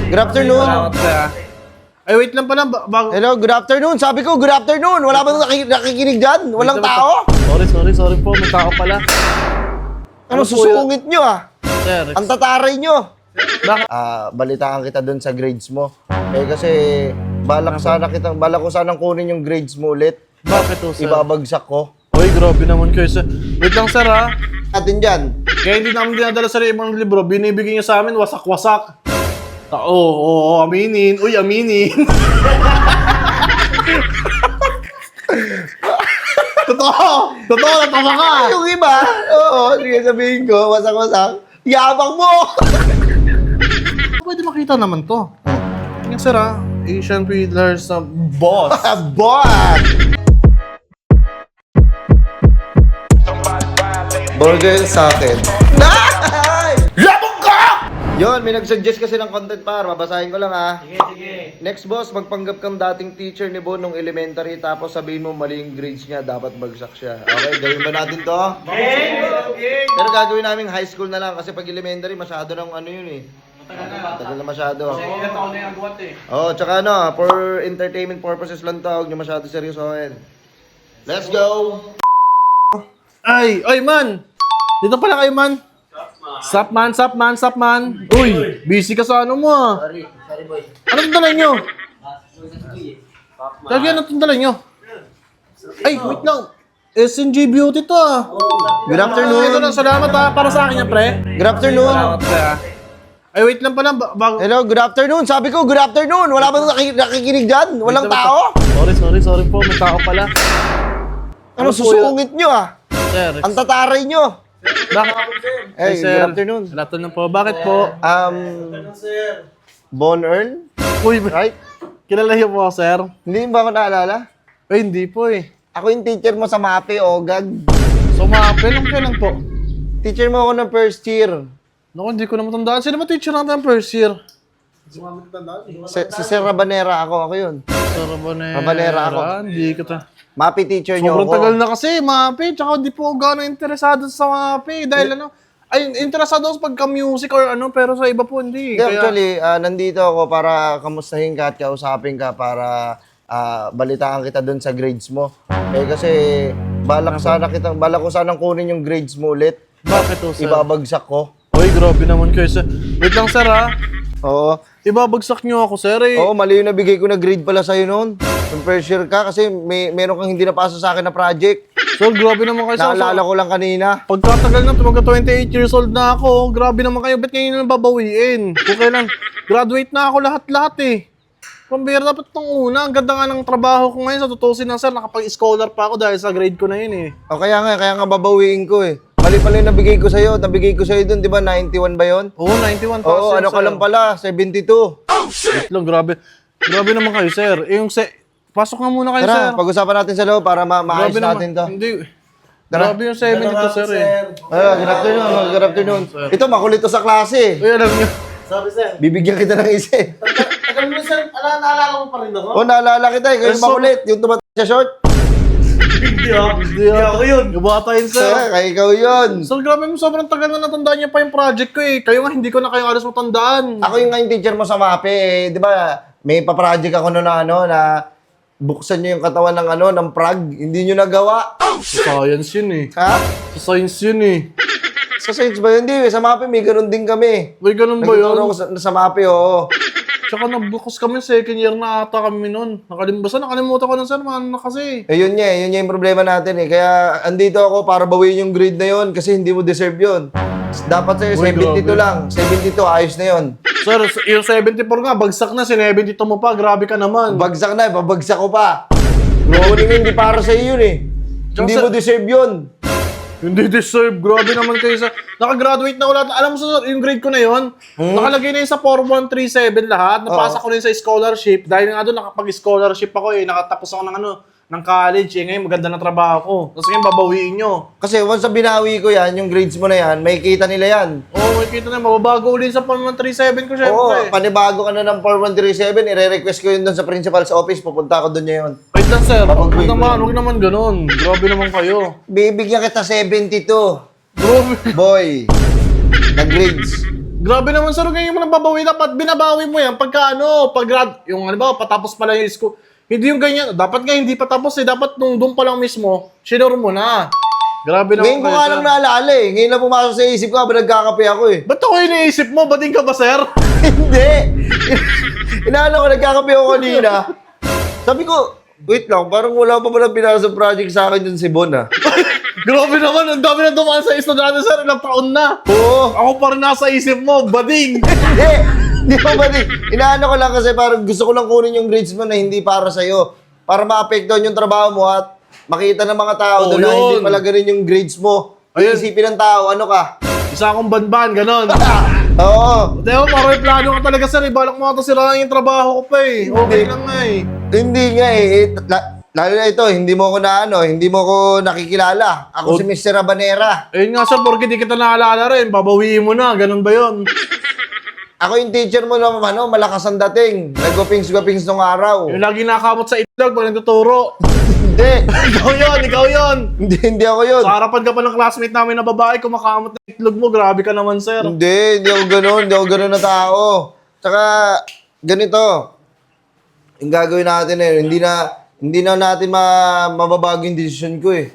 Good afternoon. Salamat sir. Ay, wait lang pala. Bago. Hello, good afternoon. Sabi ko, good afternoon. Wala ba nakikinig dyan? Walang tao? Sorry po. May tao pala. Ano, susungit nyo ah. Sir, Ang tataray nyo. bakit? Balitaan kita dun sa grades mo. Kasi balak ko sanang kunin yung grades mo ulit. Bakit to, sir? Ibabagsak ko. Uy, grabe naman kayo, sir. Wait lang, sir, ha? Atin dyan. Kaya hindi namin dinadala sa ibang libro. Binibigyan niya sa amin, wasak-wasak. Oo, aminin. Uy, aminin. Totoo, natawa ka. Yung iba, oo, sige sabihin ko, wasak-wasak. Yabang mo! Pwede makita naman to. Yung sir, ha? Asian Fiddlers na boss. Boss! Burger sa akin. Labong ka! Yun, may nag-suggest kasi ng content par. Babasahin ko lang ha. Sige. Next boss, magpanggap kang dating teacher ni Bon nung elementary tapos sabihin mo mali yung grades niya, dapat bagsak siya. Okay, gawin ba natin to? Okay. Pero gagawin namin high school na lang kasi pag elementary masyado ng ano yun eh. Tagal na masyado. Kasi ilan taon na yung agwat eh. Oh, tsaka ano, for entertainment purposes lang to, huwag nyo masyado seryosohin. Let's go! Ay, man! Dito pala kayo, man. Sup, man. Uy, busy ka sa ano mo, ah. Sorry boy. Ano itong dala nyo? Lagi, ano itong dala nyo? Ay, wait lang. SNG Beauty to, ah. Good afternoon. Ito lang, salamat, ah. Para sa akin yan, pre. Good afternoon. Salamat, pre, ah. Ay, wait lang pala. Bago. Hello, good afternoon. Sabi ko, good afternoon. Wala ba nakikinig dyan? Walang tao? Sorry po. May tao pala. Ano, susungit nyo ah. Sir, Ang tataray nyo. bakit? Hey, sir. good afternoon. Good afternoon po. Bakit po? Bon Earl, Uy, right? kilala niyo po, sir? Hindi ba ako naalala? Ay, hindi po eh. Ako yung teacher mo sa MAPE, Ogag. Sumapil, kailan po? Teacher mo ako ng first year. Naku, hindi ko na matandaan. Sino ba teacher natin ng first year? Si Sir Rabanera ako yun. Sir Rabanera. Rabanera ako. Hindi ko ta. MAPE teacher nyo Sobrang ako. tagal na kasi, MAPE. Tsaka hindi po ako gano'ng interesado sa MAPE. Dahil ano, ay, interesado ako sa pagka-music or ano, pero sa iba po hindi. Hindi, actually, nandito ako para kamustahin ka at kausapin ka para balitaan kita dun sa grades mo. Kasi balak ko sanang kunin yung grades mo ulit. Bakit to, sir? Ibabagsak ko. Uy, grabe naman kayo, sir. Wait lang, sir, ha? Oo. Ibabagsak niyo ako, sir, eh. Oo, mali yung nabigay ko na grade pala sa'yo noon. Yung first year ka kasi meron kang hindi napasa sa akin na project. Sir, grabe naman kayo, sir. Naalala ko lang kanina. Pagkatagal na, magka 28 years old na ako. Grabe naman kayo. Ba't ngayon na babawiin? Kung kailan, graduate na ako lahat-lahat eh. Pambira dapat itong una. Ang ganda nga ng trabaho ko ngayon. Sa tutusin na, sir, nakapag-scholar pa ako dahil sa grade ko na yun eh. O kaya nga babawiin ko eh. Mali pala yung nabigay ko sa'yo. Nabigay ko sa'yo dun, di ba? 91 ba yun? Oo, 91 pa. Oo, ano ka lang pala? 72. Wait lang, grabe. Grabe naman kayo, sir. Eh, yung pasok nga muna kayo, sir. Tara, pag-usapan natin sa loob para maayos Grabe natin to. Hindi. Tara. Grabe yung 70 to, sir eh. Good afternoon, good afternoon. Ito, makulit to sa klase. Uy, alam niyo. Sorry sir. Bibigyan kita ng isa eh. Tagal mo sir, naalala mo pa rin ako? O, naalala kita eh. Kayo makulit. Yung tumatay sa short. Hindi Hindi ako yun. Ibata yun, sir. Kaya ikaw yun. So, grabe mo, sobrang tagal na natandaan niya pa yung project ko eh. Kayo nga, hindi ko na kayo alas matandaan. Ako yung nga yung teacher mo sa MAPE eh. Di ba, may pa-project ako noon na na buksan nyo yung katawan ng ng prag. Hindi nyo nagawa. Sa science yun eh. Ha? Sa science yun eh. Sa science ba yun? Hindi, sa MAPE may ganun din kami. Uy, ganun ba yun? Nagtuturo ako sa MAPE, oo. Tsaka nabukas kami, second year na ata kami nun. Nakalimutan ko na sir, man na kasi. Eh, yun yung problema natin eh. Kaya andito ako para bawiin yung grade na yun kasi hindi mo deserve yun. Dapat sa'yo, Uy, 72 grabe. lang. 72, ayos na yun. Sir, yung 74 nga, bagsak na, 72 mo pa, grabe ka naman. Bagsak na, babagsak ko pa. Kukunin mo, hindi para sa'yo yun eh. Hindi Tsaka mo deserve yun. Hindi deserve, grabe naman kayo sa... Nakagraduate na ulit. Alam mo sa yung grade ko na yun, nakalagay na yun sa 4137 lahat. Napasa ko na yun sa scholarship. Dahil nga doon, nakapag-scholarship ako eh. Nakatapos ako ng college eh. Ngayon, maganda na trabaho ko. Tapos ngayon, babawiin nyo. Kasi once na binawi ko yan, yung grades mo na yan, may kita nila yan. Oo, may kita na. Mababago ulit sa 4137 ko, Oo, syempre. panibago ka na ng 4137, ire-request ko yun doon sa principal's office, pupunta ako doon ngayon. Wait lang, sir. Babagawin Huwag naman ganun. Grabe naman kayo. Bibigyan kita 72. Grabe. Boy, na grades. Grabe naman sir, ngayon mo nang babawi, dapat binabawi mo yan pagka ano, yung ano ba, patapos pa lang yung school. Hindi yung ganyan, dapat nga hindi patapos eh, dapat nung doon pa lang mismo, sinure mo na. Grabe naman Ngayon ko nga lang naalala eh. Ngayon lang pumasok sa isip ko habang nagkakape ako eh. Ba't ako iniisip mo? Bading ka ba sir? Hindi! Inaala ko, nagkakape ako kanina. Sabi ko, wait lang, parang wala pa pala binasa project sa akin dun si Bon ah. Grabe naman, ang dami na dumaan sa estudyante sir, ilang taon na. Oo. Ako pa rin nasa isip mo, bading. Hindi! Hindi ko ba di? Inaano ko lang kasi parang gusto ko lang kunin yung grades mo na hindi para sa'yo. Para maapektuhan yung trabaho mo at makita ng mga tao doon na hindi yun. pala ganun yung grades mo. Ayun. Iisipin ng tao, ano ka? Isa akong banban, ganon. Oo. Teo, parang may plano ka talaga sir, ibalak mo ata sila yung trabaho ko pa eh. Okay lang nga eh. Hindi nga eh. Lalo na ito, hindi mo ko nakikilala. Ako si Mr. Rabanera. Ayun nga sir, porque di kita naalala rin, babawiin mo na, ganon ba yun? Ako yung teacher mo na malakas ang dating. Nag-gupings nung araw. Yung lagi nakamot sa itlog pag nagtuturo. Hindi. Ikaw yun. Hindi ako yun. Sa harapan ka pa ng classmate namin na babae, kumakamot ng itlog mo, grabe ka naman sir. Hindi ako ganun. Hindi ako ganun na tao. Tsaka, ganito. Yung gagawin natin eh. Hindi na natin mababago yung decision ko eh.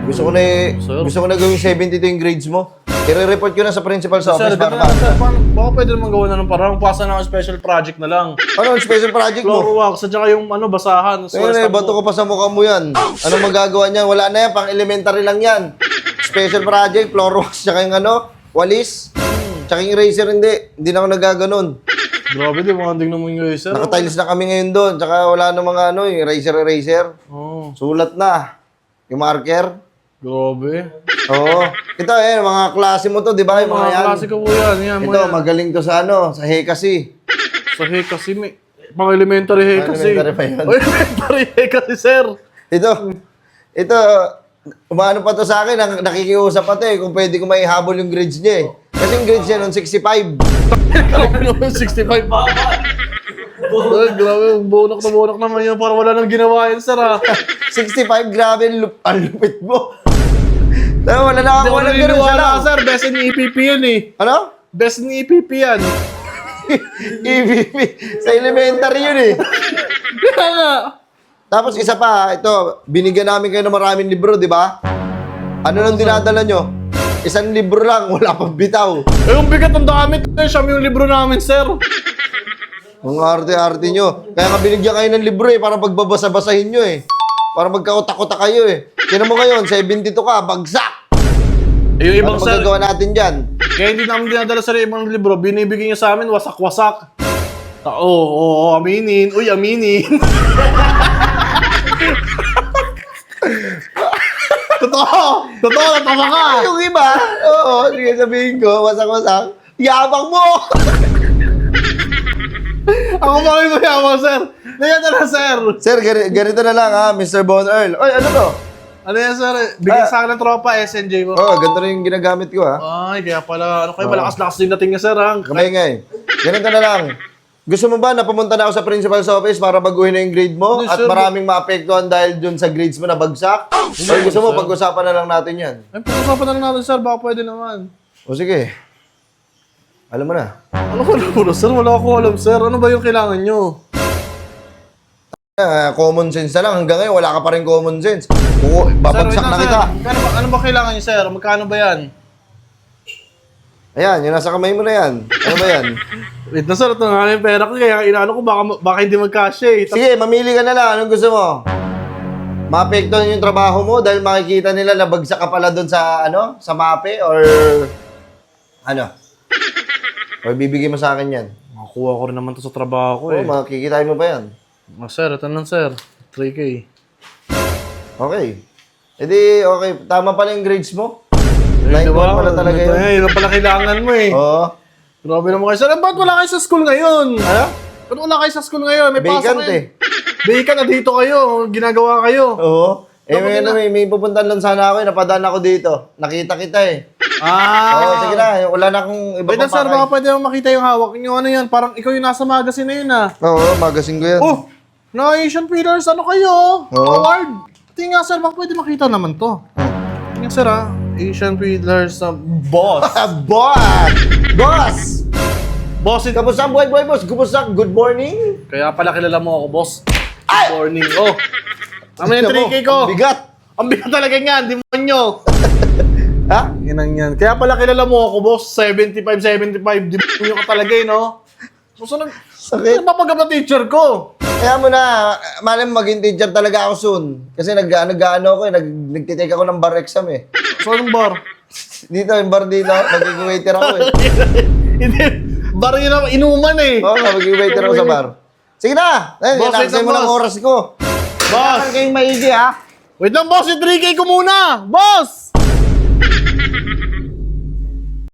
Gusto ko na gawin 72 yung grades mo. I-report ko na sa principal sa Sir, office para sir, baka pwede naman gawa na ng parang pasa na ang special project na lang. Ano ang special project mo? Floor wax, at saka yung ano, basahan. Ayun eh, bato ko pa sa mukha mo yan. Ano magagawa niyan? Wala na yan, pang elementary lang yan. Special project, floor wax, tsaka yung ano, walis. Tsaka yung eraser, hindi na ako nagaganon. Grabe, demanding naman yung sir. Nakatiles na kami ngayon doon, tsaka wala na mga ano, yung eraser. Oh, Sulat na. Yung marker. grabe. Oo. Ito eh, mga klase mo to, di ba? Yung mga yan. klase ko po yan. Yan mo Ito, yan. magaling to sa ano, sa Hekasi. Sa kasi may pang elementary kasi. Elementary pa yun. Oh, elementary kasi sir. Ito, umano pa to sa akin, nakikiusap pa to eh, kung pwede ko maihabol yung grades niya eh. Kasi yung grades niya noon, 65. Grabe naman, 65 pa. Ay, grabe, bunak na bunak naman yun. Para wala nang ginawa yan, sir, ah. 65, grabe, ang lupit mo. Wala na Hindi ako, ko walang ganun siya naniniwala, lang. sir. Best in EPP yan, eh. Ano? Best in EPP yan. EVP. Sa elementary yun eh. Kaya nga. Tapos isa pa, ito, binigyan namin kayo ng maraming libro, di ba? Ano nang dinadala nyo? Isang libro lang, wala pang bitaw. Eh, yung bigat ng dami, siya yung libro namin, sir. Ang arte-arte nyo. Kaya nga binigyan kayo ng libro eh, para pagbabasa-basahin nyo eh. Para magkakuta-kuta kayo eh. Tinan mo ngayon, 72 ka, bagsak! Eh, yung ibang Ano sir, magagawa natin dyan? kaya hindi namin dinadala sa ibang libro, binibigyan niya sa amin, wasak-wasak. Oo, aminin. Uy, aminin. Totoo, natawa ka. Yung iba, oo, sige sabihin ko, wasak-wasak. Yabang mo! Ako ba kayo mayaman, sir? Nandiyan na, sir. Sir, ganito na lang ha, Mr. Bon Earl. Oy, ano to? Ano yan, sir? Bigyan sa akin ng tropa, SNJ mo. Oh, ganito rin yung ginagamit ko ha. Ay, kaya pala, ano kayo, malakas-lakas din natin nga, sir, ha? Kamay nga eh. Ganito na lang. Gusto mo ba na pumunta na ako sa principal's office para baguhin na yung grade mo Hindi, at sir. maraming maapektuhan dahil dun sa grades mo na bagsak? O gusto mo, sir. pag-usapan na lang natin yan. Ay, pag-usapan na lang natin, sir, baka pwede naman. O sige. Alam mo na. Ano ko alam, sir? Wala ko alam, sir. Ano ba yung kailangan nyo? Common sense na lang. Hanggang ngayon, wala ka pa rin common sense. Oo, babagsak na kita. Ano ba kailangan nyo, sir? Magkano ba yan? Ayan, yung nasa kamay mo na yan. Ano ba yan? Wait na, sir. Ito nga yung pera ko. Kaya inaano ko, baka hindi magkasya, eh. Sige, mamili ka na lang. Anong gusto mo? Maapektuhan yung trabaho mo dahil makikita nila na bagsak ka pala doon sa, ano, sa MAPE or ano? O bibigyan mo sa akin yan. Makuha ko rin naman to sa trabaho ko, Oo, makikitain mo pa yan. Sir, ito lang, sir. 3K. Okay. E di, okay. Tama pala yung grades mo. 91 pala talaga yun. Yun ang pala kailangan mo, eh. Oo. Grabe naman kayo, sir. Ba't wala kayo sa school ngayon? Ano? Ba't wala kayo sa school ngayon? May pasok Vacant ngayon. eh. Vacant na dito kayo. Ginagawa kayo. Oo. May pupuntan lang sana ako. Napadaan ako dito. Nakita kita eh. Oo, sige na. Wala na akong iba Wait na, pang sir. pakay. Baka pwede mo makita yung hawak. Yung ano yan, parang ikaw yung nasa magazine na yun, ah. Oo, magasin ko yan. Oh! Na Asian Pillars, ano kayo? Oo. Award! Tingnan nga, sir. Baka pwede makita naman to. Tingnan, sir, ah. Asian Pillars na boss. Boss! Boss! Boss, Kamusta ang buhay, boss? Kumusta? Good morning? kaya pala kilala mo ako, boss. Ay! Good morning. Oh. Ano yung 3K ko? Ang bigat. Ang bigat talaga yan, demonyo. Ha? Ginang yan. Kaya pala kilala mo ako, boss. 75. Demonyo ka talaga eh, no? Gusto nang... Sakit. Ano papagap na teacher ko? Kaya mo na, malay mo maging teacher talaga ako soon. Kasi nag-ano ako eh, nagtitake ako ng bar exam eh. So, anong bar? Dito, yung bar dito, magiging waiter ako eh. Hindi. Bar yun naman, inuman eh. Oo nga, magiging waiter ako sa bar. Sige na! Ayun, Boss, wait inaksay lang, mo ng boss. oras ko. Boss! Kailangan kayong maigi ha. Wait lang, boss. Yung 3K ko muna! Boss!